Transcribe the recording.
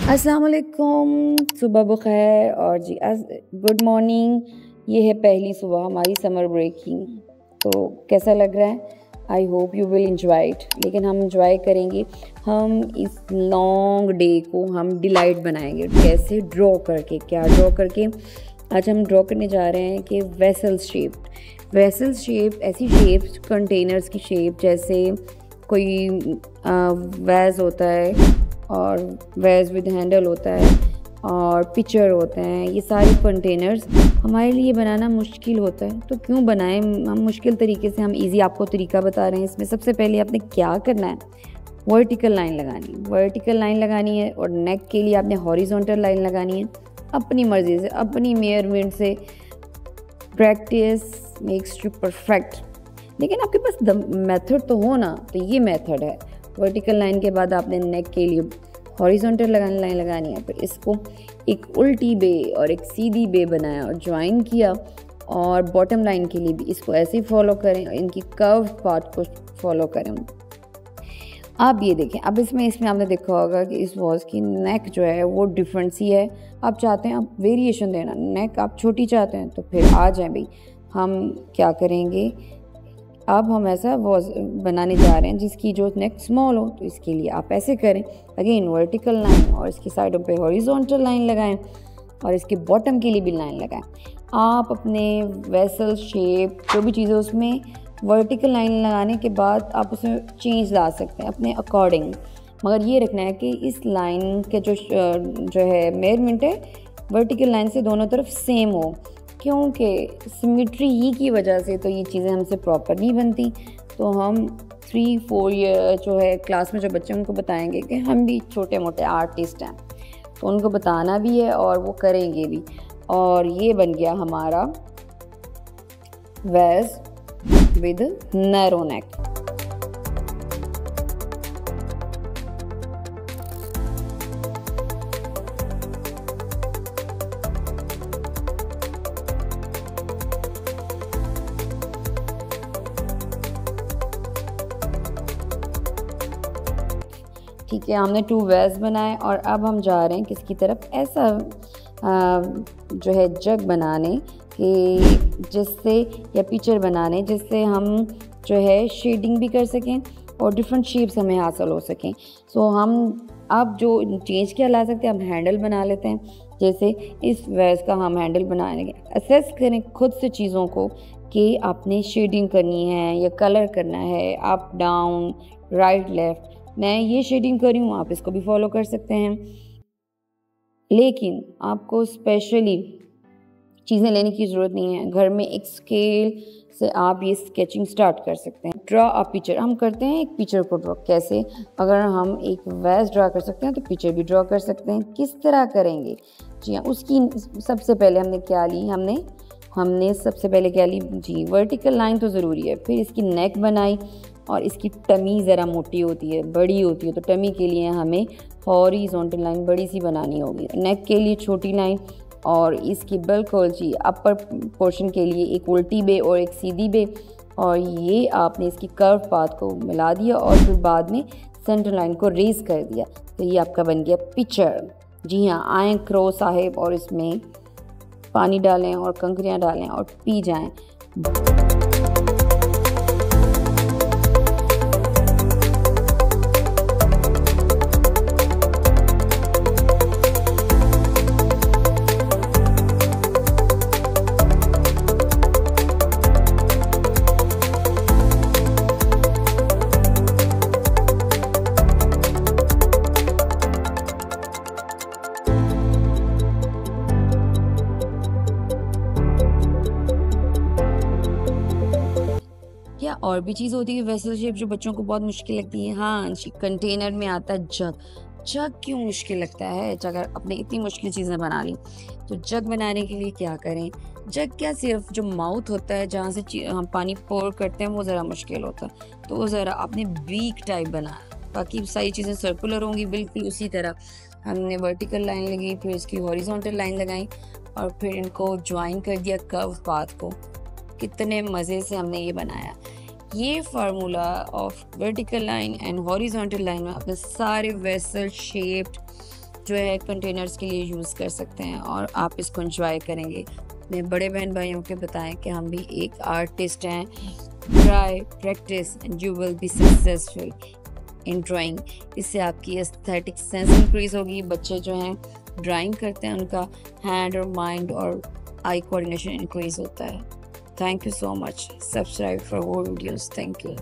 अस्सलाम वालेकुम, सुबह बखैर और जी गुड मॉर्निंग। ये है पहली सुबह हमारी समर ब्रेक की। तो कैसा लग रहा है? I hope you will enjoy it. लेकिन हम इंजॉय करेंगे, हम इस लॉन्ग डे को हम डिलाइट बनाएंगे। कैसे? ड्रॉ करके। क्या ड्रॉ करके? आज हम ड्रॉ करने जा रहे हैं कि वेसल शेप ऐसी शेप्स, कंटेनर्स की शेप, जैसे कोई वैज होता है और वेज विद हैंडल होता है और पिचर होते हैं। ये सारे कंटेनर्स हमारे लिए बनाना मुश्किल होता है, तो क्यों बनाएं हम मुश्किल तरीके से। हम इजी आपको तरीका बता रहे हैं। इसमें सबसे पहले आपने क्या करना है, वर्टिकल लाइन लगानी है और नेक के लिए आपने हॉरिजॉन्टल लाइन लगानी है। अपनी मर्ज़ी से, अपनी मेजरमेंट से। Practice makes you perfect. लेकिन आपके पास मेथड तो हो ना, तो ये मेथड है। वर्टिकल लाइन के बाद आपने नेक के लिए हॉरिजॉन्टल लाइन लगानी है। फिर इसको एक उल्टी बे और एक सीधी बे बनाया और ज्वाइन किया। और बॉटम लाइन के लिए भी इसको ऐसे ही फॉलो करें, इनकी कर्व पार्ट को फॉलो करें। आप ये देखें, अब इसमें आपने देखा होगा कि इस वॉज की नेक जो है वो डिफरेंट सी है। आप चाहते हैं आप वेरिएशन देना, नेक आप छोटी चाहते हैं तो फिर आ जाए भाई। हम क्या करेंगे, अब हम ऐसा वॉज बनाने जा रहे हैं जिसकी जो नेक स्मॉल हो, तो इसके लिए आप ऐसे करें। अगेन वर्टिकल लाइन और इसकी साइडों पे हॉरिजॉन्टल लाइन लगाएं और इसके बॉटम के लिए भी लाइन लगाएं। आप अपने वेसल शेप जो भी चीज़ें, उसमें वर्टिकल लाइन लगाने के बाद आप उसमें चेंज ला सकते हैं अपने अकॉर्डिंग। मगर ये रखना है कि इस लाइन के जो है मेजरमेंट है, वर्टिकल लाइन से दोनों तरफ सेम हो, क्योंकि सिमेट्री ही की वजह से तो ये चीज़ें हमसे प्रॉपर नहीं बनती। तो हम 3-4 ईयर जो है क्लास में जो बच्चे उनको बताएंगे कि हम भी छोटे मोटे आर्टिस्ट हैं, तो उनको बताना भी है और वो करेंगे भी। और ये बन गया हमारा वेज विद नैरो नेक। ठीक है, हमने 2 वेज बनाए और अब हम जा रहे हैं किसकी तरफ, ऐसा जो है जग बनाने कि जिससे, या पिक्चर बनाने जिससे हम जो है शेडिंग भी कर सकें और डिफरेंट शेप्स हमें हासिल हो सकें। सो हम अब जो चेंज क्या ला सकते हैं, हम हैंडल बना लेते हैं। जैसे इस वेज का हम हैंडल बनाएंगे। असेस करें खुद से चीज़ों को कि आपने शेडिंग करनी है या कलर करना है, अप डाउन राइट लेफ़्ट। मैं ये शेडिंग करी हूँ, आप इसको भी फॉलो कर सकते हैं। लेकिन आपको स्पेशली चीज़ें लेने की ज़रूरत नहीं है। घर में एक स्केल से आप ये स्केचिंग स्टार्ट कर सकते हैं। ड्रॉ अ पिक्चर, हम करते हैं एक पिक्चर को ड्रॉ। कैसे? अगर हम एक वैस ड्रॉ कर सकते हैं तो पिक्चर भी ड्रॉ कर सकते हैं। किस तरह करेंगे? जी हाँ, उसकी सबसे पहले हमने क्या ली, हमने सबसे पहले क्या ली जी, वर्टिकल लाइन तो ज़रूरी है। फिर इसकी नेक बनाई और इसकी टमी ज़रा मोटी होती है, बड़ी होती है, तो टमी के लिए हमें हॉरिजॉन्टल लाइन बड़ी सी बनानी होगी। नेक के लिए छोटी लाइन और इसकी बेल्ट होल चाहिए। अपर पोर्शन के लिए एक उल्टी बे और एक सीधी बे। और ये आपने इसकी कर्व पाथ को मिला दिया और फिर बाद में सेंटर लाइन को रेज कर दिया, तो ये आपका बन गया पिक्चर। जी हाँ, आएँ क्रो साहिब और इसमें पानी डालें और कंकरियाँ डालें और पी जाएँ। क्या और भी चीज़ होती है वेसल शेप जो बच्चों को बहुत मुश्किल लगती है? हाँ जी, कंटेनर में आता है जग क्यों मुश्किल लगता है? जग अपने इतनी मुश्किल चीज़ें बना ली, तो जग बनाने के लिए क्या करें? जग क्या, सिर्फ जो माउथ होता है जहाँ से हम पानी पोर करते हैं वो ज़रा मुश्किल होता है, तो वो ज़रा आपने वीक टाइप बनाया। बाकी सारी चीज़ें सर्कुलर होंगी बिल्कुल उसी तरह। हमने वर्टिकल लाइन लगाई, फिर इसकी हॉरिजॉन्टल लाइन लगाई और फिर इनको ज्वाइन कर दिया कर्व पाथ को। कितने मज़े से हमने ये बनाया। ये formula of vertical line and horizontal line में अपने सारे वेसल शेप्ड जो है कंटेनर्स के लिए यूज़ कर सकते हैं और आप इसको एंजॉय करेंगे। अपने बड़े बहन भाइयों के बताएं कि हम भी एक आर्टिस्ट हैं। Try, practice and you will be successful in drawing. इससे आपकी एस्थेटिक सेंस इंक्रीज होगी। बच्चे जो हैं ड्राइंग करते हैं उनका हैंड और माइंड और आई कोऑर्डिनेशन इंक्रीज होता है। Thank you so much. Subscribe for more videos. Thank you.